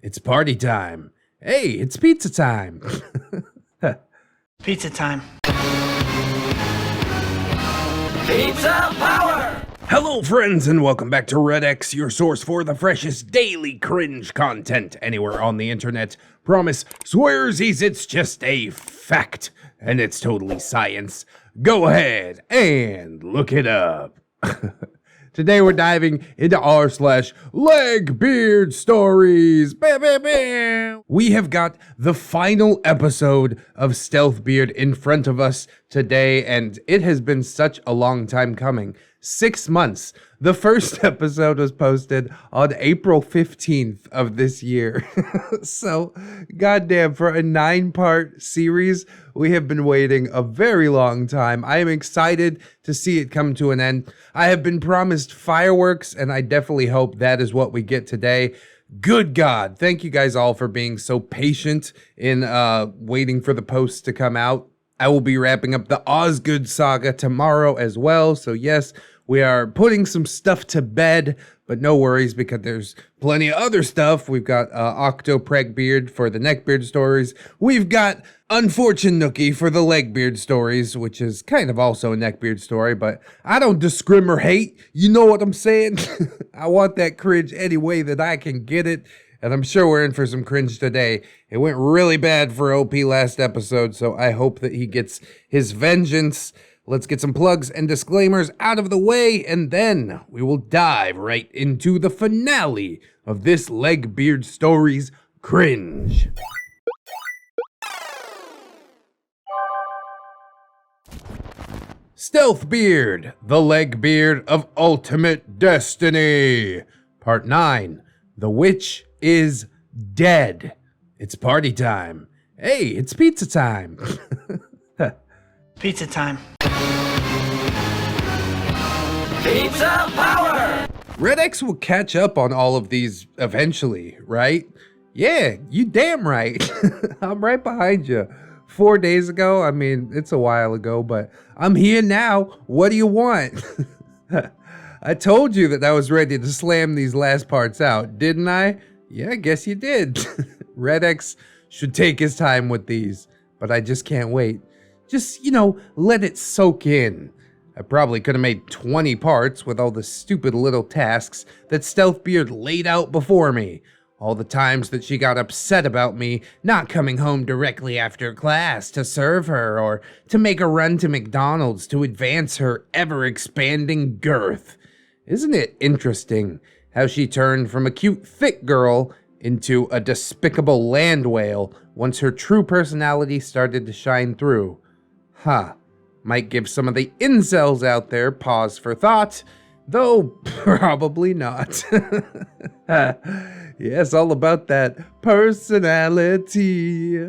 It's party time. Hey, it's pizza time. Pizza time. Pizza power! Hello, friends, and welcome back to ReddX, your source for the freshest daily cringe content anywhere on the internet. Promise, swearsies, it's just a fact, and it's totally science. Go ahead and look it up. Today we're diving into r/LegbeardStories. Bam, bam, bam. We have got the final episode of Stealthbeard in front of us today, and it has been such a long time coming. 6 months. The first episode was posted on April 15th of this year. So, goddamn, for a 9-part series, we have been waiting a very long time. I am excited to see it come to an end. I have been promised fireworks, and I definitely hope that is what we get today. Good God, thank you guys all for being so patient in waiting for the posts to come out. I will be wrapping up the Osgood saga tomorrow as well, so yes, we are putting some stuff to bed, but no worries because there's plenty of other stuff. We've got Octopregbeard for the neckbeard We've got Unfortunate for the LegbeardStories, which is kind of also a neckbeard story, but I don't discriminate. You know what I'm saying? I want that cringe any way that I can get it, and I'm sure we're in for some cringe today. It went really bad for OP last episode, so I hope that he gets his vengeance. Let's get some plugs and disclaimers out of the way, and then we will dive right into the finale of this LegbeardStories cringe. Stealthbeard, the Legbeard of Ultimate Destiny. Part 9. The Witch is Dead. It's party time. Hey, it's pizza time. Pizza time. Pizza power! ReddX will catch up on all of these eventually, right? Yeah, you damn right. I'm right behind you. 4 days ago, I mean, it's a while ago, but I'm here now. What do you want? I told you that I was ready to slam these last parts out, didn't I? Yeah, I guess you did. ReddX should take his time with these, but I just can't wait. Just, let it soak in. I probably could have made 20 parts with all the stupid little tasks that Stealthbeard laid out before me. All the times that she got upset about me not coming home directly after class to serve her or to make a run to McDonald's to advance her ever-expanding girth. Isn't it interesting how she turned from a cute, thick girl into a despicable land whale once her true personality started to shine through? Huh. Might give some of the incels out there pause for thought, though probably not. Yes, all about that personality.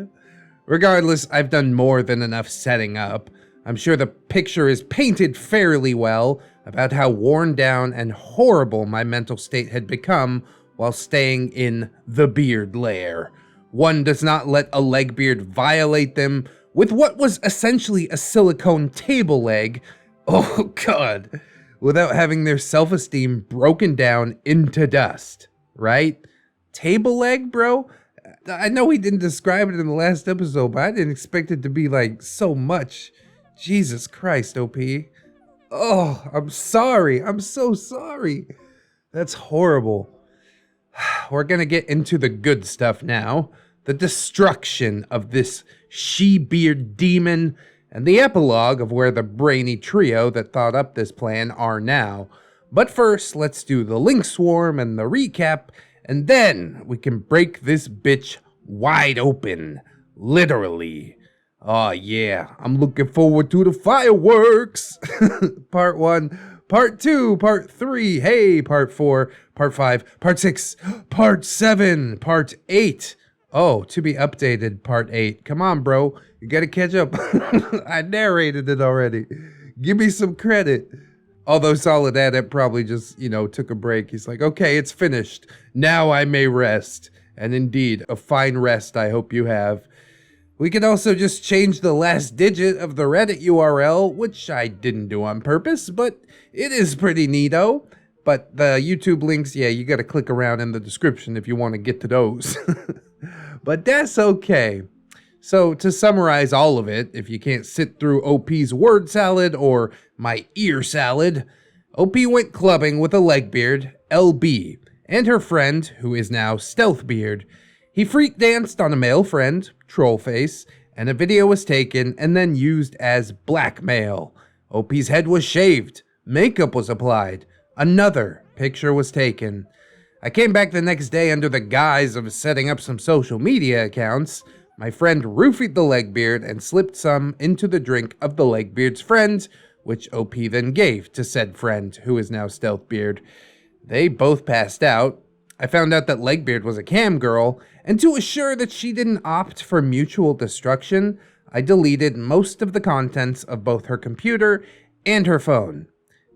Regardless, I've done more than enough setting up. I'm sure the picture is painted fairly well about how worn down and horrible my mental state had become while staying in the beard lair. One does not let a legbeard violate them with what was essentially a silicone table leg, oh god, without having their self-esteem broken down into dust, right? Table leg, bro? I know he didn't describe it in the last episode, but I didn't expect it to be like so much. Jesus Christ, OP. Oh, I'm sorry. I'm so sorry. That's horrible. We're gonna get into the good stuff now. The destruction of this she-beard demon, and the epilogue of where the brainy trio that thought up this plan are now. But first, let's do the link swarm and the recap, and then we can break this bitch wide open. Literally. Oh yeah, I'm looking forward to the fireworks. Part 1, Part 2, Part 3, hey, Part 4, Part 5, Part 6, Part 7, Part 8. Oh, to be updated, Part 8. Come on, bro. You gotta catch up. I narrated it already. Give me some credit. Although Solid Adept probably just, took a break. He's like, okay, it's finished. Now I may rest. And indeed, a fine rest I hope you have. We can also just change the last digit of the Reddit URL, which I didn't do on purpose, but it is pretty neato. But the YouTube links, yeah, you gotta click around in the description if you want to get to those. But that's okay. So to summarize all of it, if you can't sit through OP's word salad or my ear salad, OP went clubbing with a Legbeard, LB, and her friend, who is now Stealthbeard. He freak danced on a male friend, Trollface, and a video was taken and then used as blackmail. OP's head was shaved, makeup was applied, another picture was taken. I came back the next day under the guise of setting up some social media accounts. My friend roofied the Legbeard and slipped some into the drink of the Legbeard's friend, which OP then gave to said friend, who is now Stealthbeard. They both passed out. I found out that Legbeard was a cam girl, and to assure that she didn't opt for mutual destruction, I deleted most of the contents of both her computer and her phone.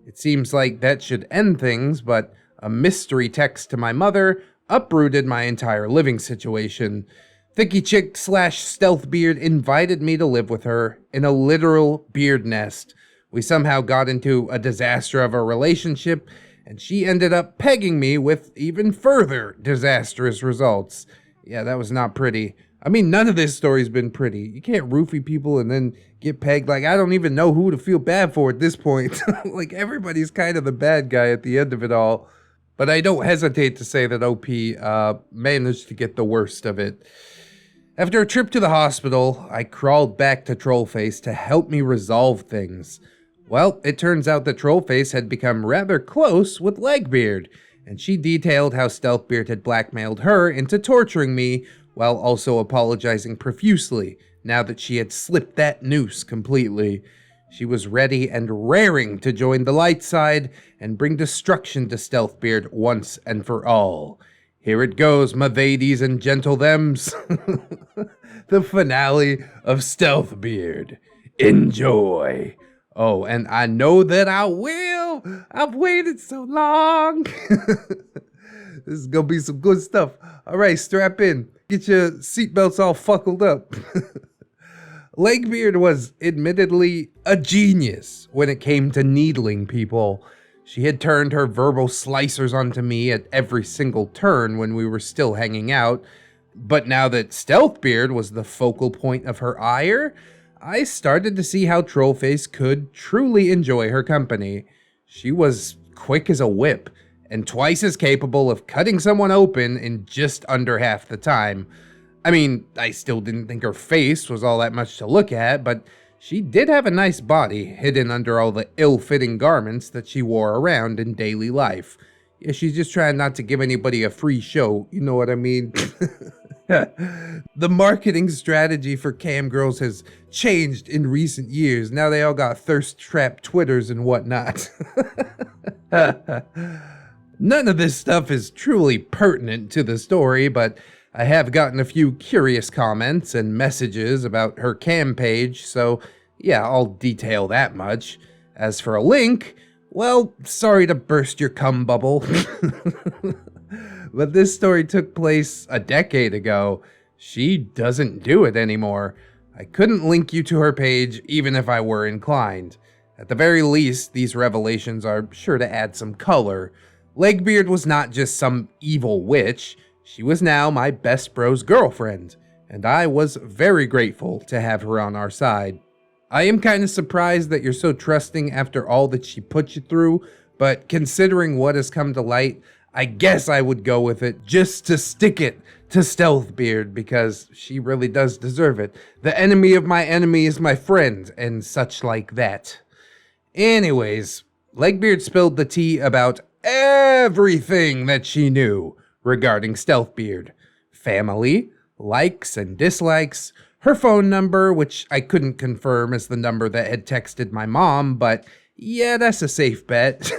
It seems like that should end things, but a mystery text to my mother uprooted my entire living situation. Thiccy Chick / Stealthbeard invited me to live with her in a literal beard nest. We somehow got into a disaster of a relationship, and she ended up pegging me with even further disastrous results. Yeah, that was not pretty. I mean, none of this story's been pretty. You can't roofie people and then get pegged. Like, I don't even know who to feel bad for at this point. Like, everybody's kind of the bad guy at the end of it all. But I don't hesitate to say that OP managed to get the worst of it. After a trip to the hospital, I crawled back to Trollface to help me resolve things. Well, it turns out that Trollface had become rather close with Legbeard, and she detailed how Stealthbeard had blackmailed her into torturing me while also apologizing profusely now that she had slipped that noose completely. She was ready and raring to join the light side and bring destruction to Stealthbeard once and for all. Here it goes, my ladies and gentle thems. The finale of Stealthbeard. Enjoy. Oh, and I know that I will. I've waited so long. This is gonna be some good stuff. All right, strap in. Get your seatbelts all fuckled up. Legbeard was admittedly a genius when it came to needling people. She had turned her verbal slicers onto me at every single turn when we were still hanging out. But now that Stealthbeard was the focal point of her ire, I started to see how Trollface could truly enjoy her company. She was quick as a whip, and twice as capable of cutting someone open in just under half the time. I mean, I still didn't think her face was all that much to look at, but she did have a nice body hidden under all the ill-fitting garments that she wore around in daily life. Yeah, she's just trying not to give anybody a free show, you know what I mean? The marketing strategy for cam girls has changed in recent years. Now they all got thirst trap Twitters and whatnot. None of this stuff is truly pertinent to the story, but I have gotten a few curious comments and messages about her cam page, so yeah, I'll detail that much. As for a link, well, sorry to burst your cum bubble. But this story took place a decade ago. She doesn't do it anymore. I couldn't link you to her page even if I were inclined. At the very least, these revelations are sure to add some color. Legbeard was not just some evil witch. She was now my best bro's girlfriend, and I was very grateful to have her on our side. I am kind of surprised that you're so trusting after all that she put you through, but considering what has come to light, I guess I would go with it just to stick it to Stealthbeard because she really does deserve it. The enemy of my enemy is my friend, and such like that. Anyways, Legbeard spilled the tea about everything that she knew regarding Stealthbeard. Family, likes and dislikes, her phone number, which I couldn't confirm as the number that had texted my mom, but yeah, that's a safe bet.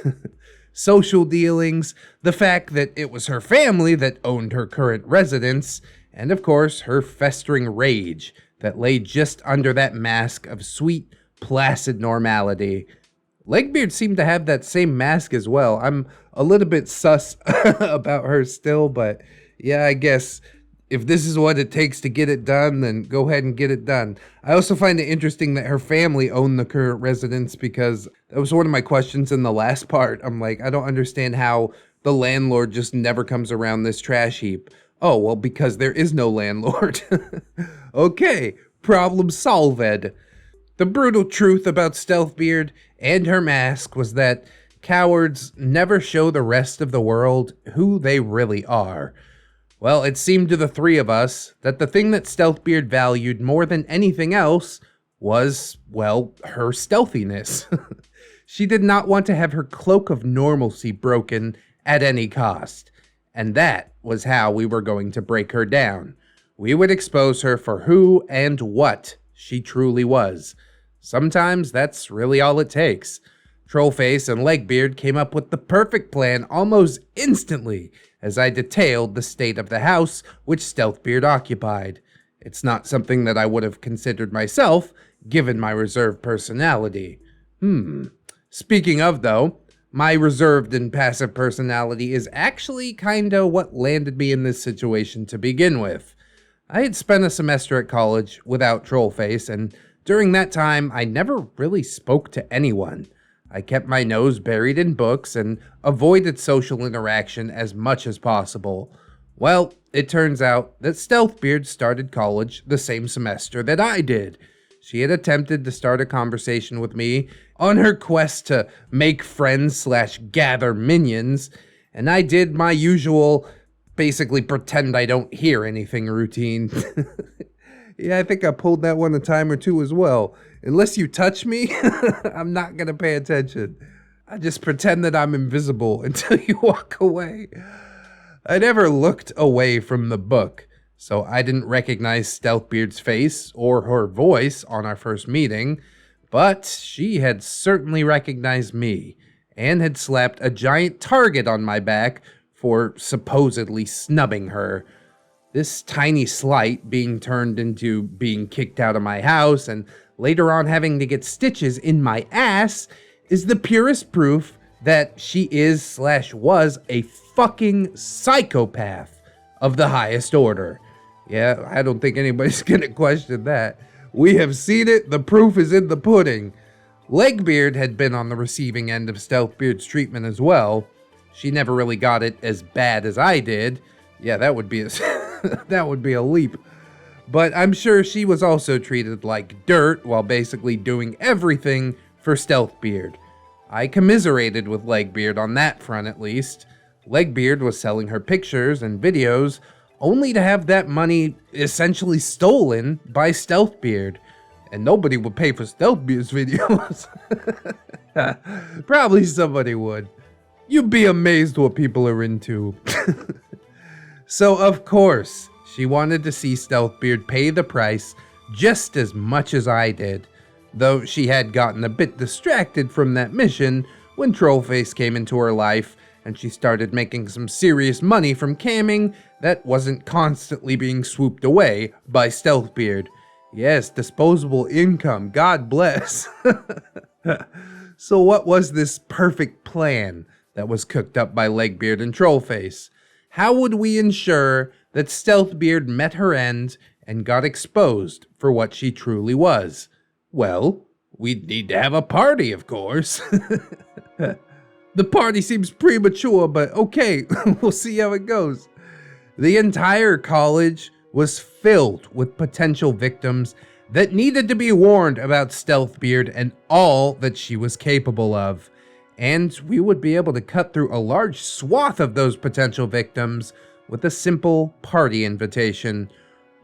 Social dealings, the fact that it was her family that owned her current residence, and of course, her festering rage that lay just under that mask of sweet, placid normality. Legbeard seemed to have that same mask as well. I'm a little bit sus about her still, but yeah, I guess if this is what it takes to get it done, then go ahead and get it done. I also find it interesting that her family owned the current residence, because that was one of my questions in the last part. I'm like, I don't understand how the landlord just never comes around this trash heap. Oh, well, because there is no landlord. Okay, problem solved. The brutal truth about Stealthbeard and her mask was that cowards never show the rest of the world who they really are. Well, it seemed to the three of us that the thing that Stealthbeard valued more than anything else was, well, her stealthiness. She did not want to have her cloak of normalcy broken at any cost. And that was how we were going to break her down. We would expose her for who and what she truly was. Sometimes that's really all it takes. Trollface and Legbeard came up with the perfect plan almost instantly as I detailed the state of the house which Stealthbeard occupied. It's not something that I would have considered myself, given my reserved personality. Speaking of, though, my reserved and passive personality is actually kinda what landed me in this situation to begin with. I had spent a semester at college without Trollface, and during that time, I never really spoke to anyone. I kept my nose buried in books and avoided social interaction as much as possible. Well, it turns out that Stealthbeard started college the same semester that I did. She had attempted to start a conversation with me on her quest to make friends / gather minions, and I did my usual, basically pretend I don't hear anything routine. Yeah, I think I pulled that one a time or two as well. Unless you touch me, I'm not gonna pay attention. I just pretend that I'm invisible until you walk away. I never looked away from the book, so I didn't recognize Stealthbeard's face or her voice on our first meeting, but she had certainly recognized me and had slapped a giant target on my back for supposedly snubbing her. This tiny slight being turned into being kicked out of my house and later on having to get stitches in my ass is the purest proof that she is / was a fucking psychopath of the highest order. Yeah, I don't think anybody's gonna question that. We have seen it, the proof is in the pudding. Legbeard had been on the receiving end of Stealthbeard's treatment as well. She never really got it as bad as I did. Yeah, that would be a that would be a leap. But I'm sure she was also treated like dirt while basically doing everything for Stealthbeard. I commiserated with Legbeard on that front at least. Legbeard was selling her pictures and videos only to have that money essentially stolen by Stealthbeard. And nobody would pay for Stealthbeard's videos. Probably somebody would. You'd be amazed what people are into. So of course, she wanted to see Stealthbeard pay the price just as much as I did, though she had gotten a bit distracted from that mission when Trollface came into her life and she started making some serious money from camming that wasn't constantly being swooped away by Stealthbeard. Yes, disposable income, God bless. So what was this perfect plan that was cooked up by Legbeard and Trollface? How would we ensure that Stealthbeard met her end and got exposed for what she truly was? Well, we'd need to have a party, of course. The party seems premature, but okay, we'll see how it goes. The entire college was filled with potential victims that needed to be warned about Stealthbeard and all that she was capable of. And we would be able to cut through a large swath of those potential victims with a simple party invitation.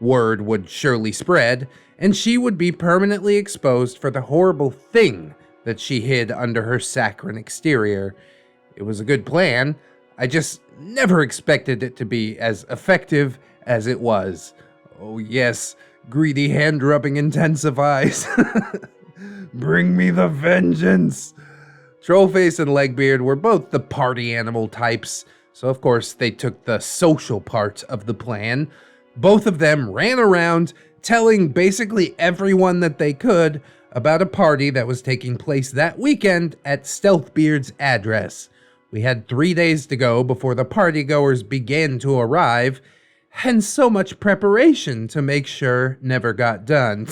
Word would surely spread, and she would be permanently exposed for the horrible thing that she hid under her saccharine exterior. It was a good plan. I just never expected it to be as effective as it was. Oh yes, greedy hand-rubbing intensifies. Bring me the vengeance. Trollface and Legbeard were both the party animal types, so of course they took the social part of the plan. Both of them ran around telling basically everyone that they could about a party that was taking place that weekend at Stealthbeard's address. We had 3 days to go before the partygoers began to arrive, and so much preparation to make sure never got done.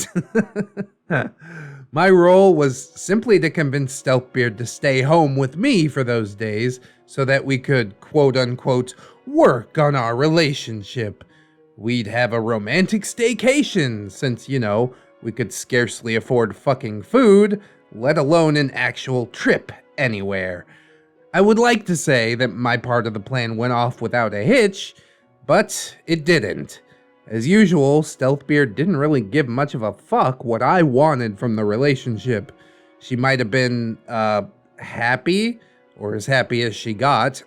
My role was simply to convince Stealthbeard to stay home with me for those days so that we could, quote-unquote, work on our relationship. We'd have a romantic staycation since, we could scarcely afford fucking food, let alone an actual trip anywhere. I would like to say that my part of the plan went off without a hitch, but it didn't. As usual, Stealthbeard didn't really give much of a fuck what I wanted from the relationship. She might have been, happy, or as happy as she got,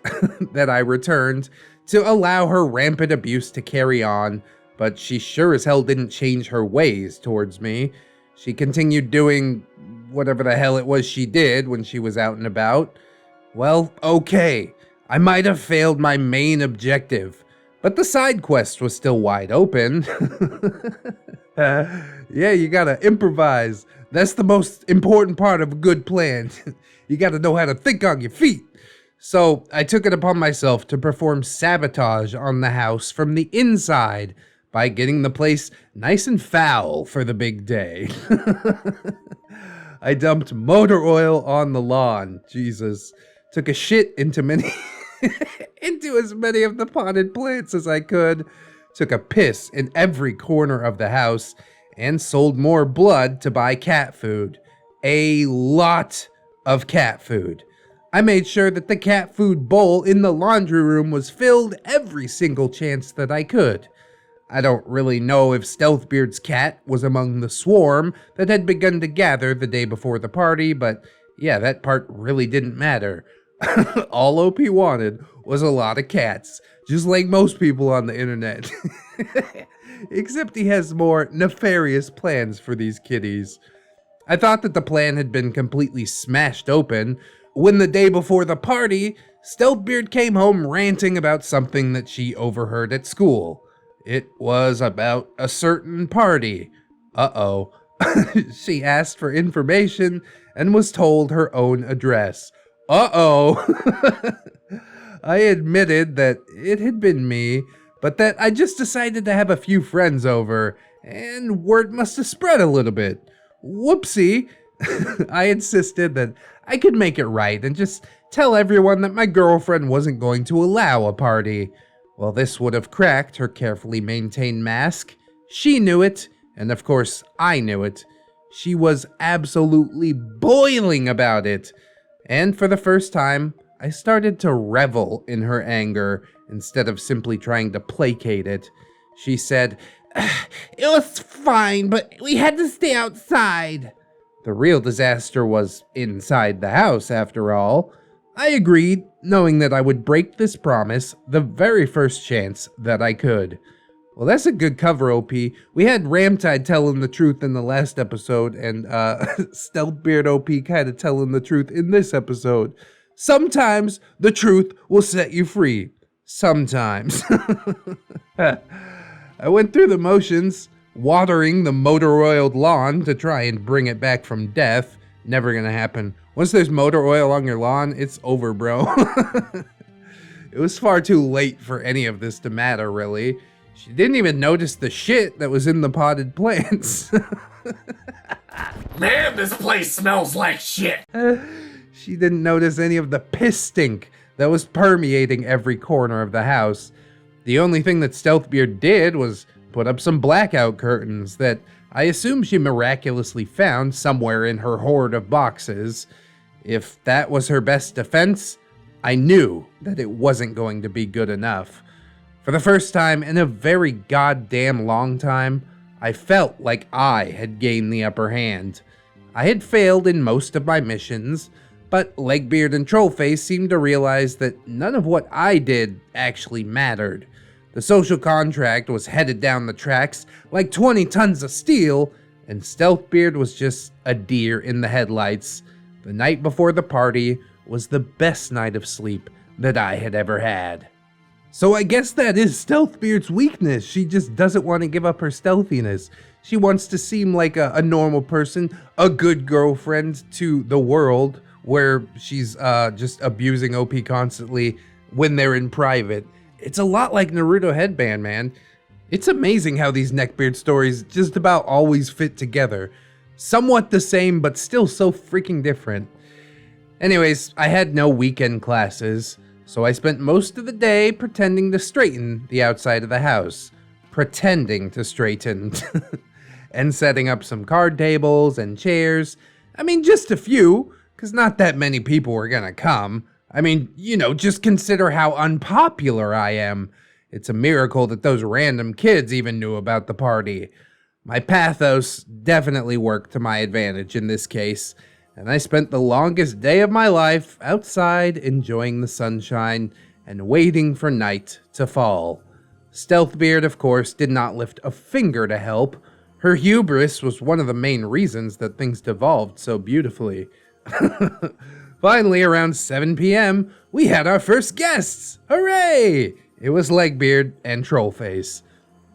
that I returned to allow her rampant abuse to carry on, but she sure as hell didn't change her ways towards me. She continued doing whatever the hell it was she did when she was out and about. Well, okay, I might have failed my main objective, but the side quest was still wide open. Yeah, you gotta improvise. That's the most important part of a good plan. You gotta know how to think on your feet. So I took it upon myself to perform sabotage on the house from the inside by getting the place nice and foul for the big day. I dumped motor oil on the lawn. Jesus. Took a shit into as many of the potted plants as I could, took a piss in every corner of the house, and sold more blood to buy cat food. A lot of cat food. I made sure that the cat food bowl in the laundry room was filled every single chance that I could. I don't really know if Stealthbeard's cat was among the swarm that had begun to gather the day before the party, but yeah, that part really didn't matter. All OP wanted was a lot of cats, just like most people on the internet. Except he has more nefarious plans for these kitties. I thought that the plan had been completely smashed open when the day before the party, Stealthbeard came home ranting about something that she overheard at school. It was about a certain party. Uh-oh. She asked for information and was told her own address. Uh-oh. I admitted that it had been me, but that I just decided to have a few friends over, and word must have spread a little bit. Whoopsie. I insisted that I could make it right and just tell everyone that my girlfriend wasn't going to allow a party. Well, this would have cracked her carefully maintained mask. She knew it, and of course I knew it. She was absolutely boiling about it. And for the first time, I started to revel in her anger instead of simply trying to placate it. She said, "It was fine, but we had to stay outside." The real disaster was inside the house, after all. I agreed, knowing that I would break this promise the very first chance that I could. Well, that's a good cover, OP. We had Ramtide telling the truth in the last episode, and Stealthbeard OP kind of telling the truth in this episode. Sometimes the truth will set you free. Sometimes. I went through the motions, watering the motor-oiled lawn to try and bring it back from death. Never gonna happen. Once there's motor oil on your lawn, it's over, bro. It was far too late for any of this to matter, really. She didn't even notice the shit that was in the potted plants. Man, this place smells like shit. She didn't notice any of the piss stink that was permeating every corner of the house. The only thing that Stealthbeard did was put up some blackout curtains that I assume she miraculously found somewhere in her hoard of boxes. If that was her best defense, I knew that it wasn't going to be good enough. For the first time in a very goddamn long time, I felt like I had gained the upper hand. I had failed in most of my missions, but Legbeard and Trollface seemed to realize that none of what I did actually mattered. The social contract was headed down the tracks like 20 tons of steel, and Stealthbeard was just a deer in the headlights. The night before the party was the best night of sleep that I had ever had. So I guess that is Stealthbeard's weakness. She just doesn't want to give up her stealthiness. She wants to seem like a normal person, a good girlfriend to the world, where she's just abusing OP constantly when they're in private. It's a lot like Naruto headband, man. It's amazing how these Neckbeard stories just about always fit together. Somewhat the same, but still so freaking different. Anyways, I had no weekend classes, so I spent most of the day pretending to straighten the outside of the house. Pretending to straighten. And setting up some card tables and chairs. I mean, just a few, because not that many people were gonna come. I mean, just consider how unpopular I am. It's a miracle that those random kids even knew about the party. My pathos definitely worked to my advantage in this case, and I spent the longest day of my life outside enjoying the sunshine and waiting for night to fall. Stealthbeard, of course, did not lift a finger to help. Her hubris was one of the main reasons that things devolved so beautifully. Finally, around 7 p.m., we had our first guests! Hooray! It was Legbeard and Trollface.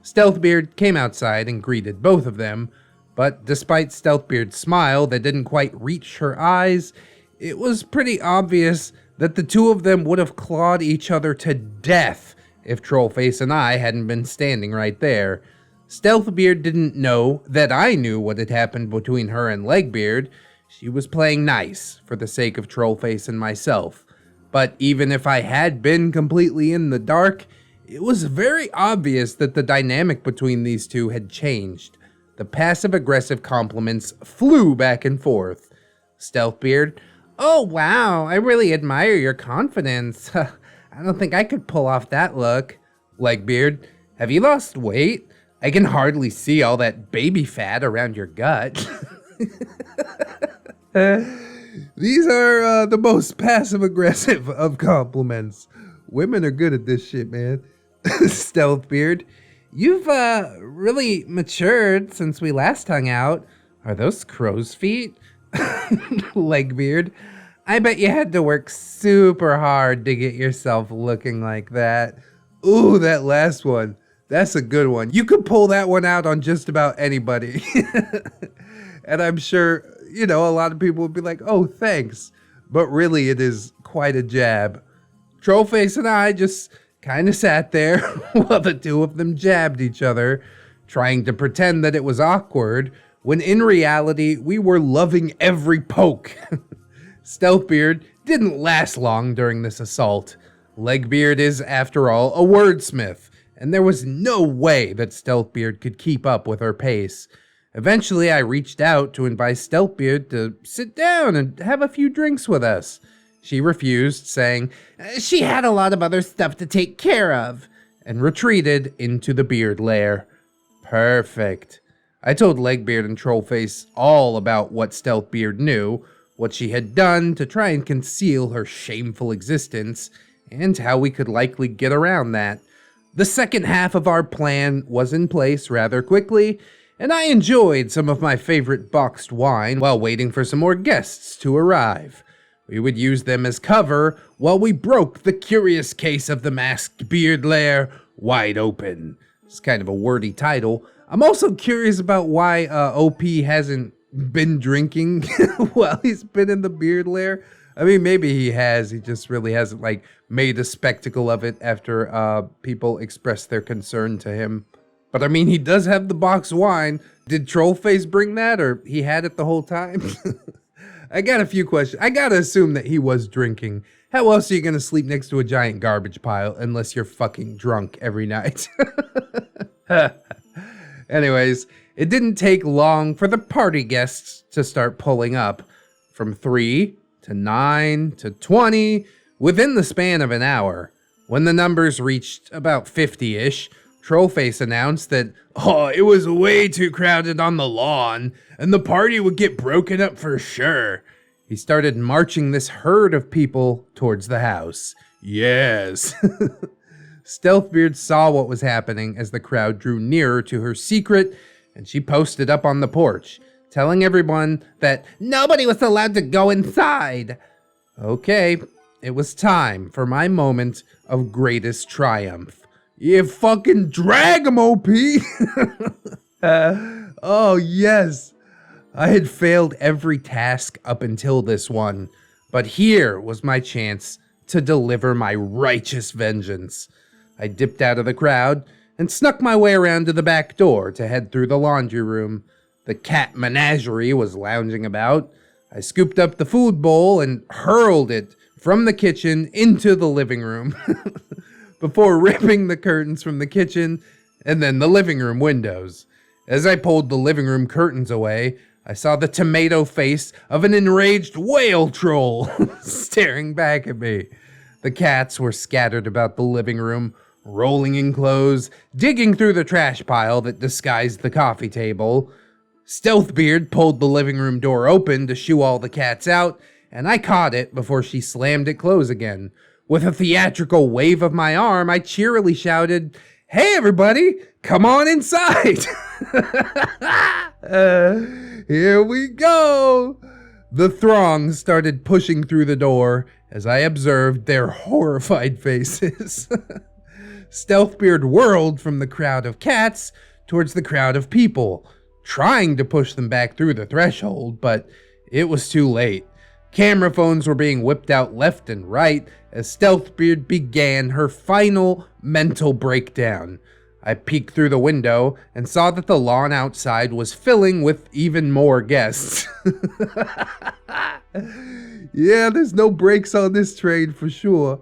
Stealthbeard came outside and greeted both of them, but despite Stealthbeard's smile that didn't quite reach her eyes, it was pretty obvious that the two of them would have clawed each other to death if Trollface and I hadn't been standing right there. Stealthbeard didn't know that I knew what had happened between her and Legbeard. She was playing nice for the sake of Trollface and myself. But even if I had been completely in the dark, it was very obvious that the dynamic between these two had changed. The passive-aggressive compliments flew back and forth. Stealthbeard, "Oh wow, I really admire your confidence. I don't think I could pull off that look." Legbeard, "Have you lost weight? I can hardly see all that baby fat around your gut." These are the most passive-aggressive of compliments. Women are good at this shit, man. Stealthbeard, "You've really matured since we last hung out. Are those crow's feet?" Legbeard, "I bet you had to work super hard to get yourself looking like that." Ooh, that last one. That's a good one. You could pull that one out on just about anybody. And I'm sure, a lot of people would be like, "Oh, thanks." But really, it is quite a jab. Trollface and I just kind of sat there while the two of them jabbed each other, trying to pretend that it was awkward, when in reality, we were loving every poke. Stealthbeard didn't last long during this assault. Legbeard is, after all, a wordsmith, and there was no way that Stealthbeard could keep up with her pace. Eventually, I reached out to invite Stealthbeard to sit down and have a few drinks with us. She refused, saying she had a lot of other stuff to take care of, and retreated into the beard lair. Perfect. I told Legbeard and Trollface all about what Stealthbeard knew, what she had done to try and conceal her shameful existence, and how we could likely get around that. The second half of our plan was in place rather quickly, and I enjoyed some of my favorite boxed wine while waiting for some more guests to arrive. We would use them as cover while we broke the curious case of the masked beard lair wide open. It's kind of a wordy title. I'm also curious about why OP hasn't been drinking while he's been in the beard lair. I mean, maybe he has. He just really hasn't, made a spectacle of it after people expressed their concern to him. But, I mean, he does have the box wine. Did Trollface bring that, or he had it the whole time? I got a few questions. I gotta assume that he was drinking. How else are you gonna sleep next to a giant garbage pile unless you're fucking drunk every night? Anyways, it didn't take long for the party guests to start pulling up. From 3 to 9 to 20, within the span of an hour. When the numbers reached about 50-ish, Trollface announced that, it was way too crowded on the lawn, and the party would get broken up for sure. He started marching this herd of people towards the house. Yes. Stealthbeard saw what was happening as the crowd drew nearer to her secret, and she posted up on the porch, telling everyone that nobody was allowed to go inside. Okay, it was time for my moment of greatest triumph. You fucking drag him, OP! Oh, yes. I had failed every task up until this one, but here was my chance to deliver my righteous vengeance. I dipped out of the crowd and snuck my way around to the back door to head through the laundry room. The cat menagerie was lounging about. I scooped up the food bowl and hurled it from the kitchen into the living room before ripping the curtains from the kitchen and then the living room windows. As I pulled the living room curtains away, I saw the tomato face of an enraged whale troll staring back at me. The cats were scattered about the living room, rolling in clothes, digging through the trash pile that disguised the coffee table. Stealthbeard pulled the living room door open to shoo all the cats out, and I caught it before she slammed it closed again. With a theatrical wave of my arm, I cheerily shouted, "Hey everybody, come on inside!" Here we go! The throng started pushing through the door as I observed their horrified faces. Stealthbeard whirled from the crowd of cats towards the crowd of people, trying to push them back through the threshold, but it was too late. Camera phones were being whipped out left and right as Stealthbeard began her final mental breakdown. I peeked through the window and saw that the lawn outside was filling with even more guests. Yeah, there's no brakes on this train for sure.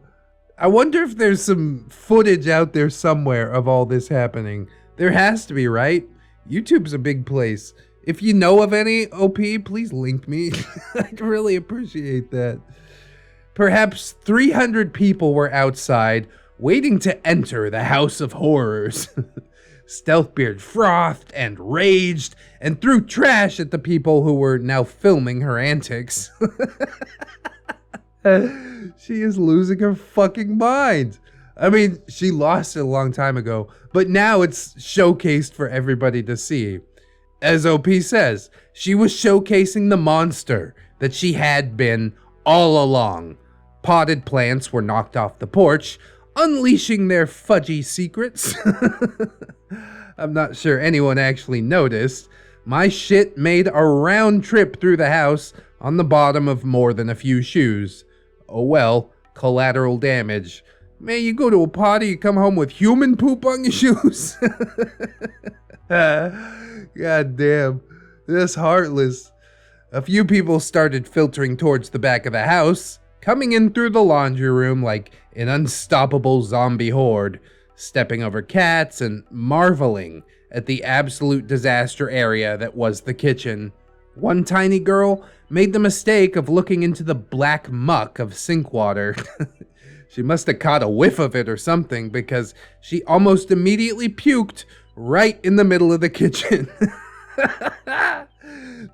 I wonder if there's some footage out there somewhere of all this happening. There has to be, right? YouTube's a big place. If you know of any, OP, please link me. I'd really appreciate that. Perhaps 300 people were outside, waiting to enter the House of Horrors. Stealthbeard frothed and raged and threw trash at the people who were now filming her antics. She is losing her fucking mind. I mean, she lost it a long time ago, but now it's showcased for everybody to see. As OP says, she was showcasing the monster that she had been all along. Potted plants were knocked off the porch, unleashing their fudgy secrets. I'm not sure anyone actually noticed. My shit made a round trip through the house on the bottom of more than a few shoes. Oh well, collateral damage. Man, you go to a party, you come home with human poop on your shoes? God damn, that's heartless. A few people started filtering towards the back of the house, coming in through the laundry room like an unstoppable zombie horde, stepping over cats and marveling at the absolute disaster area that was the kitchen. One tiny girl made the mistake of looking into the black muck of sink water. She must have caught a whiff of it or something because she almost immediately puked right in the middle of the kitchen.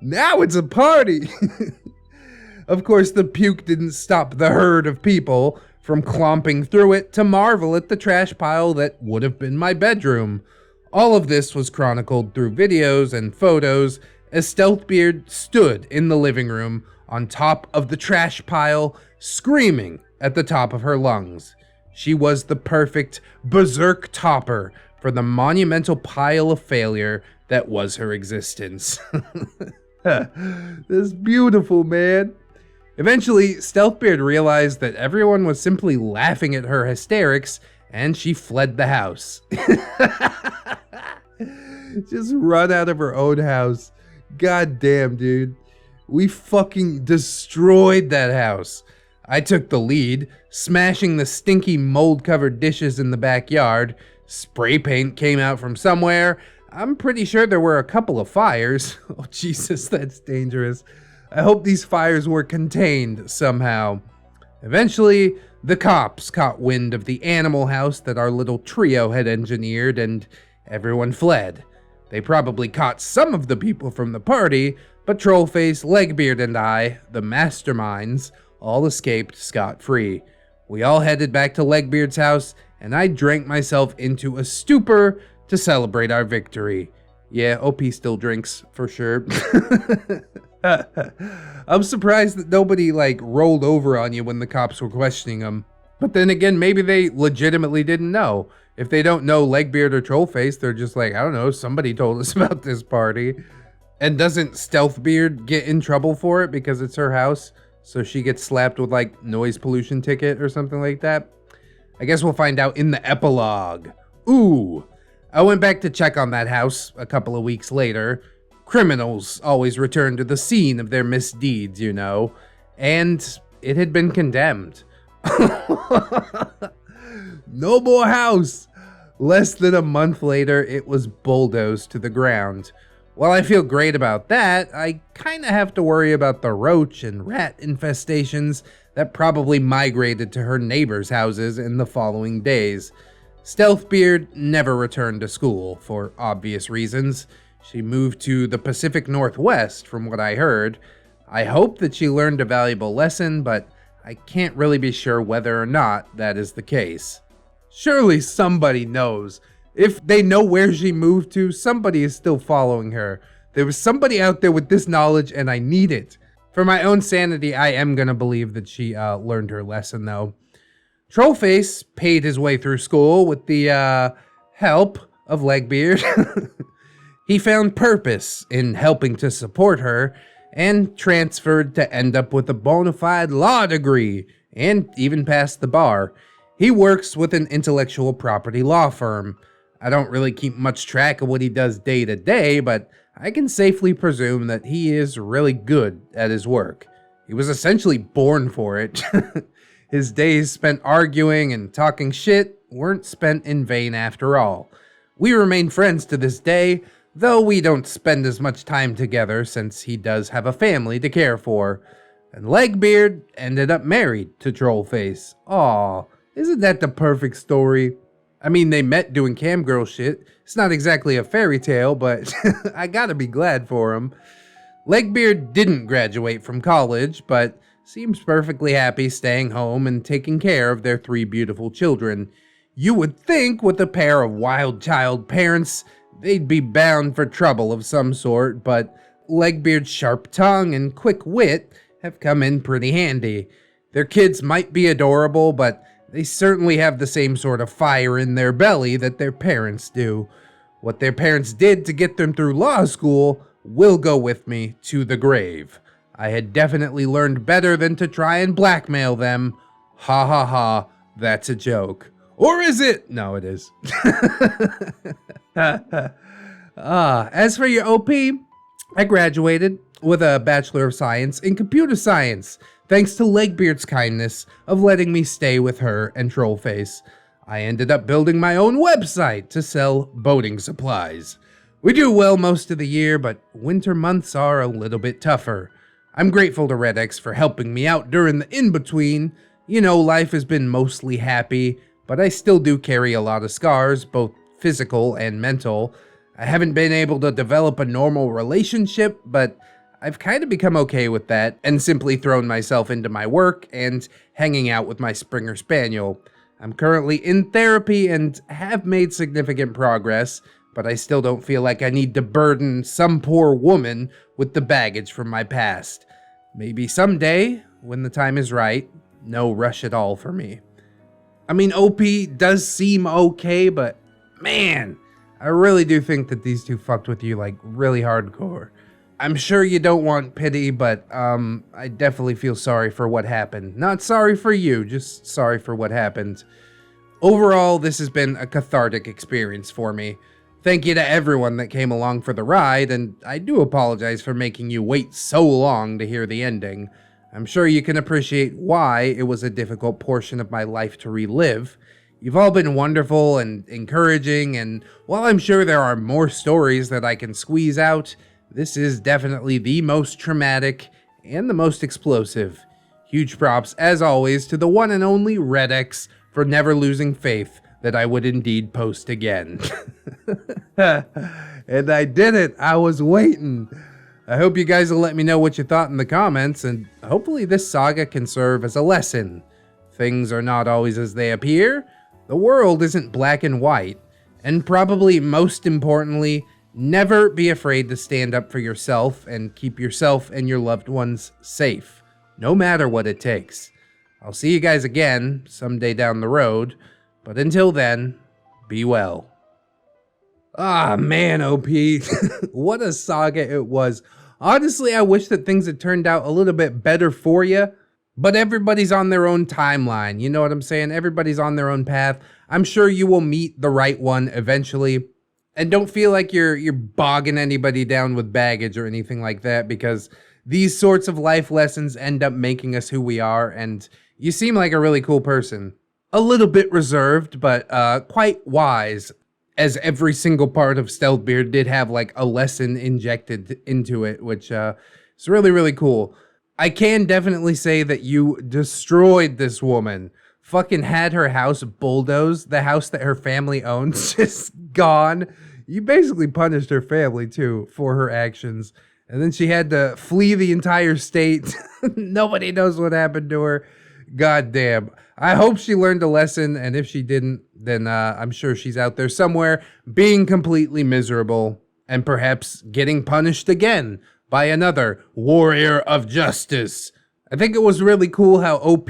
Now it's a party. Of course, the puke didn't stop the herd of people from clomping through it to marvel at the trash pile that would have been my bedroom. All of this was chronicled through videos and photos as Stealthbeard stood in the living room on top of the trash pile, screaming at the top of her lungs. She was the perfect berserk topper for the monumental pile of failure that was her existence. That's beautiful, man. Eventually, Stealthbeard realized that everyone was simply laughing at her hysterics, and she fled the house. Just run out of her own house. God damn, dude. We fucking destroyed that house. I took the lead, smashing the stinky mold-covered dishes in the backyard. Spray paint came out from somewhere. I'm pretty sure there were a couple of fires. Oh, Jesus, that's dangerous. I hope these fires were contained somehow. Eventually, the cops caught wind of the animal house that our little trio had engineered, and everyone fled. They probably caught some of the people from the party, but Trollface, Legbeard, and I, the masterminds, all escaped scot-free. We all headed back to Legbeard's house, and I drank myself into a stupor to celebrate our victory. Yeah, OP still drinks, for sure. I'm surprised that nobody, rolled over on you when the cops were questioning him. But then again, maybe they legitimately didn't know. If they don't know Legbeard or Trollface, they're just like, I don't know, somebody told us about this party. And doesn't Stealthbeard get in trouble for it because it's her house? So she gets slapped with, noise pollution ticket or something like that? I guess we'll find out in the epilogue. Ooh. I went back to check on that house a couple of weeks later. Criminals always return to the scene of their misdeeds, you know. And it had been condemned. No more house. Less than a month later, it was bulldozed to the ground. While I feel great about that, I kinda have to worry about the roach and rat infestations that probably migrated to her neighbors' houses in the following days. Stealthbeard never returned to school, for obvious reasons. She moved to the Pacific Northwest, from what I heard. I hope that she learned a valuable lesson, but I can't really be sure whether or not that is the case. Surely somebody knows. If they know where she moved to, somebody is still following her. There was somebody out there with this knowledge, and I need it. For my own sanity, I am gonna believe that she learned her lesson, though. Trollface paid his way through school with the help of Legbeard. He found purpose in helping to support her, and transferred to end up with a bona fide law degree, and even passed the bar. He works with an intellectual property law firm. I don't really keep much track of what he does day to day, but I can safely presume that he is really good at his work. He was essentially born for it. His days spent arguing and talking shit weren't spent in vain after all. We remain friends to this day, though we don't spend as much time together since he does have a family to care for. And Legbeard ended up married to Trollface. Aw, isn't that the perfect story? I mean, they met doing camgirl shit. It's not exactly a fairy tale, but I gotta be glad for him. Legbeard didn't graduate from college, but seems perfectly happy staying home and taking care of their 3 beautiful children. You would think with a pair of wild child parents, they'd be bound for trouble of some sort, but Legbeard's sharp tongue and quick wit have come in pretty handy. Their kids might be adorable, but they certainly have the same sort of fire in their belly that their parents do. What their parents did to get them through law school will go with me to the grave. I had definitely learned better than to try and blackmail them. Ha ha ha, that's a joke. Or is it? No, it is. As for your OP, I graduated with a Bachelor of Science in Computer Science, thanks to Legbeard's kindness of letting me stay with her and Trollface. I ended up building my own website to sell boating supplies. We do well most of the year, but winter months are a little bit tougher. I'm grateful to ReddX for helping me out during the in-between. You know, life has been mostly happy, but I still do carry a lot of scars, both physical and mental. I haven't been able to develop a normal relationship, but I've kind of become okay with that and simply thrown myself into my work and hanging out with my Springer Spaniel. I'm currently in therapy and have made significant progress, but I still don't feel like I need to burden some poor woman with the baggage from my past. Maybe someday, when the time is right, no rush at all for me. I mean, OP does seem okay, but man, I really do think that these two fucked with you like really hardcore. I'm sure you don't want pity, but I definitely feel sorry for what happened. Not sorry for you, just sorry for what happened. Overall, this has been a cathartic experience for me. Thank you to everyone that came along for the ride, and I do apologize for making you wait so long to hear the ending. I'm sure you can appreciate why it was a difficult portion of my life to relive. You've all been wonderful and encouraging, and while I'm sure there are more stories that I can squeeze out, this is definitely the most traumatic and the most explosive. Huge props, as always, to the one and only ReddX for never losing faith that I would indeed post again. And I did it. I was waiting. I hope you guys will let me know what you thought in the comments, and hopefully this saga can serve as a lesson. Things are not always as they appear. The world isn't black and white. And probably most importantly, never be afraid to stand up for yourself and keep yourself and your loved ones safe, no matter what it takes. I'll see you guys again someday down the road, but until then, be well. Ah, man, OP. What a saga it was. Honestly, I wish that things had turned out a little bit better for you, But everybody's on their own timeline. You know what I'm saying? Everybody's on their own path. I'm sure you will meet the right one eventually. And don't feel like you're bogging anybody down with baggage or anything like that, because these sorts of life lessons end up making us who we are, and you seem like a really cool person. A little bit reserved, but quite wise, as every single part of Stealthbeard did have like a lesson injected into it, which is really, really cool. I can definitely say that you destroyed this woman. Fucking had her house bulldozed, the house that her family owns just gone. You basically punished her family too for her actions. And then she had to flee the entire state. Nobody knows what happened to her. God damn. I hope she learned a lesson, and if she didn't, then I'm sure she's out there somewhere being completely miserable and perhaps getting punished again by another warrior of justice. I think it was really cool how OP,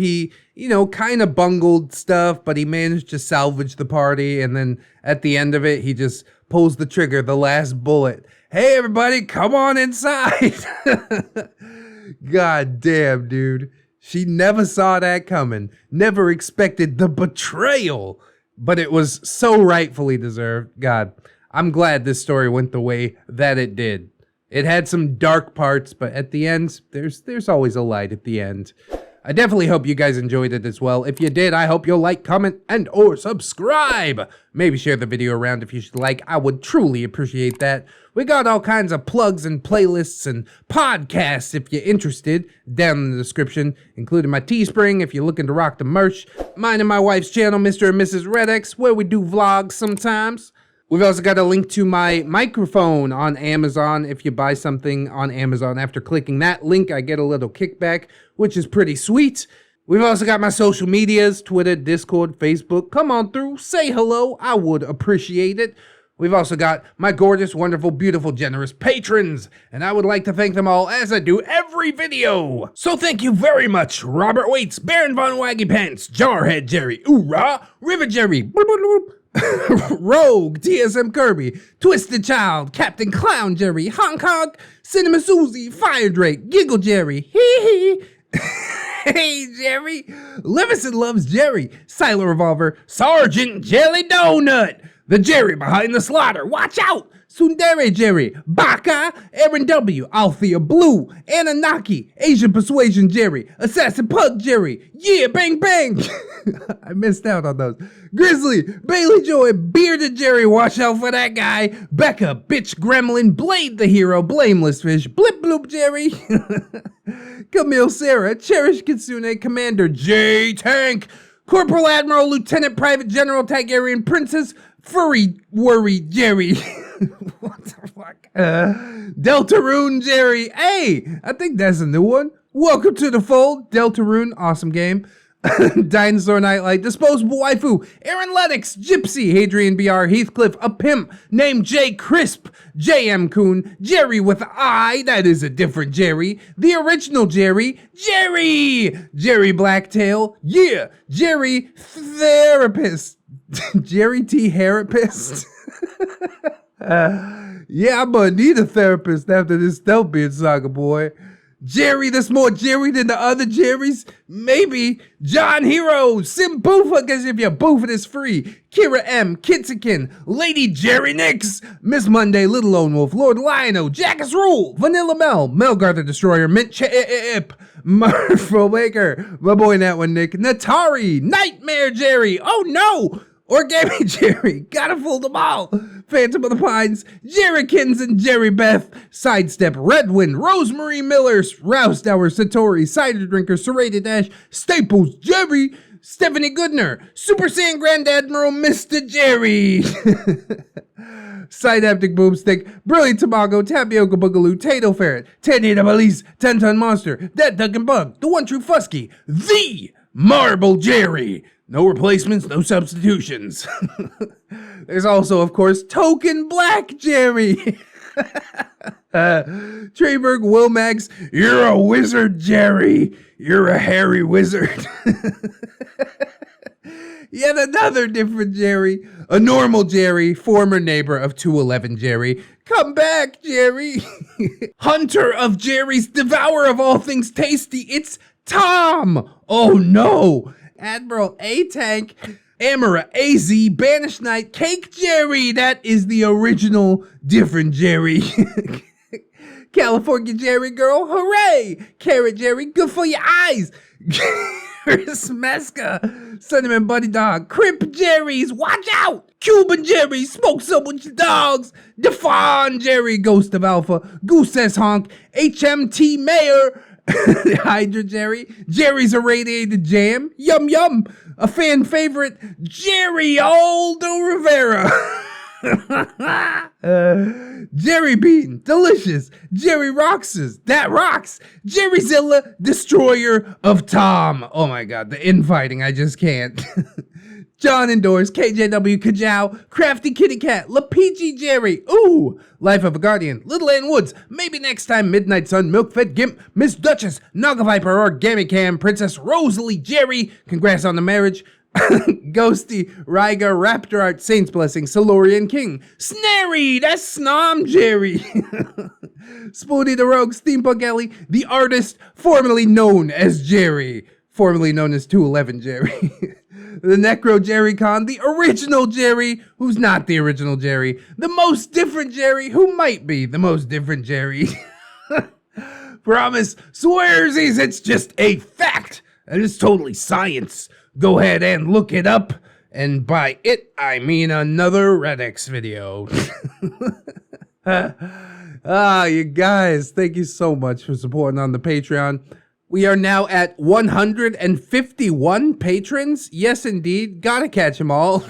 kind of bungled stuff, but he managed to salvage the party, and then at the end of it, he just pulls the trigger, the last bullet. Hey, everybody, come on inside. God damn, dude. She never saw that coming, never expected the betrayal, but it was so rightfully deserved. God, I'm glad this story went the way that it did. It had some dark parts, but at the end, there's always a light at the end. I definitely hope you guys enjoyed it as well. If you did, I hope you'll like, comment, and or subscribe. Maybe share the video around if you should like. I would truly appreciate that. We got all kinds of plugs and playlists and podcasts if you're interested down in the description, including my Teespring if you're looking to rock the merch. Mine and my wife's channel, Mr. and Mrs. ReddX, where we do vlogs sometimes. We've also got a link to my microphone on Amazon. If you buy something on Amazon, after clicking that link, I get a little kickback, which is pretty sweet. We've also got my social medias, Twitter, Discord, Facebook. Come on through, say hello, I would appreciate it. We've also got my gorgeous, wonderful, beautiful, generous patrons, and I would like to thank them all as I do every video. So thank you very much, Robert Waits, Baron Von Waggy Pants, Jarhead Jerry, Oorah, River Jerry, bloop, bloop, bloop. Rogue, TSM Kirby, Twisted Child, Captain Clown Jerry, Hong Kong, Cinema Susie, Fire Drake, Giggle Jerry, hee hee. Hey Jerry, Levison Loves Jerry, Silent Revolver, Sergeant Jelly Donut, the Jerry behind the slaughter, watch out! Sundere Jerry, Baka, Aaron W, Althea Blue, Anunnaki, Asian Persuasion Jerry, Assassin Pug Jerry, yeah, bang bang! I missed out on those. Grizzly, Bailey Joy, Bearded Jerry, watch out for that guy, Becca, Bitch Gremlin, Blade the Hero, Blameless Fish, Blip Bloop Jerry, Camille Sarah, Cherish Kitsune, Commander J Tank, Corporal Admiral, Lieutenant Private General Targaryen Princess, Furry Worry Jerry. What the fuck? Deltarune Jerry. Hey, I think that's a new one. Welcome to the fold, Deltarune. Awesome game. Dinosaur Nightlight, Disposable Waifu, Aaron Lennox, Gypsy, Hadrian BR, Heathcliff, a pimp named J Crisp, JM Coon, Jerry with I, that is a different Jerry, the original Jerry, Jerry Blacktail, yeah, Jerry Therapist, Jerry T Therapist. Yeah, I'm gonna need a therapist after this Stealthbeard saga, boy. Jerry that's more Jerry than the other Jerrys? Maybe. John Hero, Sim Boofa, because if you're boofing, it's free. Kira M, Kitzikin, Lady Jerry Nix, Miss Monday, Little Lone Wolf, Lord Lionel, Jackass Rule, Vanilla Mel, Melgar the Destroyer, Mint Chip, Marfo Baker, my boy that one, Nick, Natari, Nightmare Jerry, oh no! Origami Jerry, gotta fool them all. Phantom of the Pines, Jerrykins and Jerry Beth, Sidestep, Redwind, Rosemary Miller, Rousdower, Satori, Cider Drinker, Serrated Ash, Staples, Jerry, Stephanie Goodner, Super Saiyan Grand Admiral, Mr. Jerry. Synaptic Boomstick, Brilliant Tamago, Tapioca Boogaloo, Tato Ferret, Teddy the Police, 10-Ton Monster, Dead Duck and Bug, The One True Fusky, The Marble Jerry. No replacements, no substitutions. There's also, of course, Token Black Jerry. Treyberg Wilmax, you're a wizard, Jerry. You're a hairy wizard. Yet another different Jerry. A normal Jerry, former neighbor of 211 Jerry. Come back, Jerry. Hunter of Jerry's, devourer of all things tasty. It's Tom! Oh no! Admiral A-Tank, Amara AZ, Banished Knight, Cake Jerry! That is the original different Jerry. California Jerry Girl, hooray! Carrot Jerry, good for your eyes! Smeska, Cinnamon Buddy Dog, Crip Jerry's, watch out! Cuban Jerry, smoke some with your dogs! Defon Jerry, Ghost of Alpha, Goose S Honk, HMT Mayor, Hydra Jerry, Jerry's Irradiated Jam, Yum Yum, a fan favorite, Jerry Aldo Rivera. Jerry Bean, delicious. Jerry Roxas, that rocks. Jerryzilla, destroyer of Tom. Oh my god, the infighting, I just can't. John Indoors, KJW Kajau, Crafty Kitty Cat, LaPeachy Jerry, ooh, Life of a Guardian, Little Ann Woods, maybe next time Midnight Sun, Milkfed Gimp, Miss Duchess, Naga Viper, Origami Cam, Princess Rosalie Jerry, congrats on the marriage. Ghosty, Ryga, Raptor Art, Saints Blessing, Silurian King, Snary, that's Snom Jerry, Spoonie the Rogue, Steampunk Ellie, the artist formerly known as Jerry, formerly known as 211 Jerry, the Necro Jerry Con, the original Jerry, who's not the original Jerry, the most different Jerry, who might be the most different Jerry, promise, swearsies, it's just a fact, and it's totally science. Go ahead and look it up, and by it, I mean another ReddX video. You guys, thank you so much for supporting on the Patreon. We are now at 151 patrons. Yes, indeed. Gotta catch them all.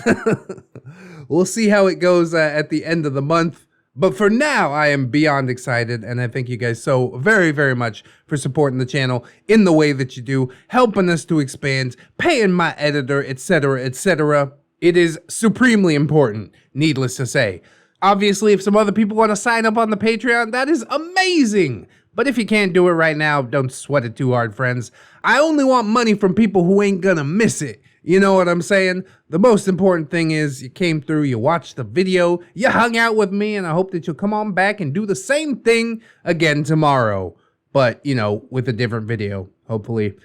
We'll see how it goes at the end of the month. But for now, I am beyond excited, and I thank you guys so very, very much for supporting the channel in the way that you do, helping us to expand, paying my editor, etc., etc. It is supremely important, needless to say. Obviously, if some other people want to sign up on the Patreon, that is amazing. But if you can't do it right now, don't sweat it too hard, friends. I only want money from people who ain't gonna miss it. You know what I'm saying? The most important thing is you came through, you watched the video, you hung out with me, and I hope that you'll come on back and do the same thing again tomorrow. But, you know, with a different video, hopefully.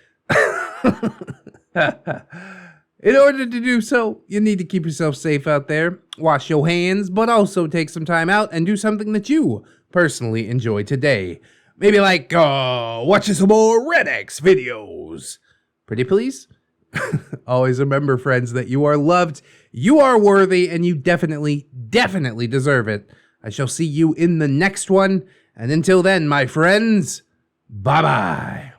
In order to do so, you need to keep yourself safe out there, wash your hands, but also take some time out and do something that you personally enjoy today. Maybe like, watching some more ReddX videos. Pretty please? Always remember, friends, that you are loved, you are worthy, and you definitely, definitely deserve it. I shall see you in the next one, and until then, my friends, bye-bye.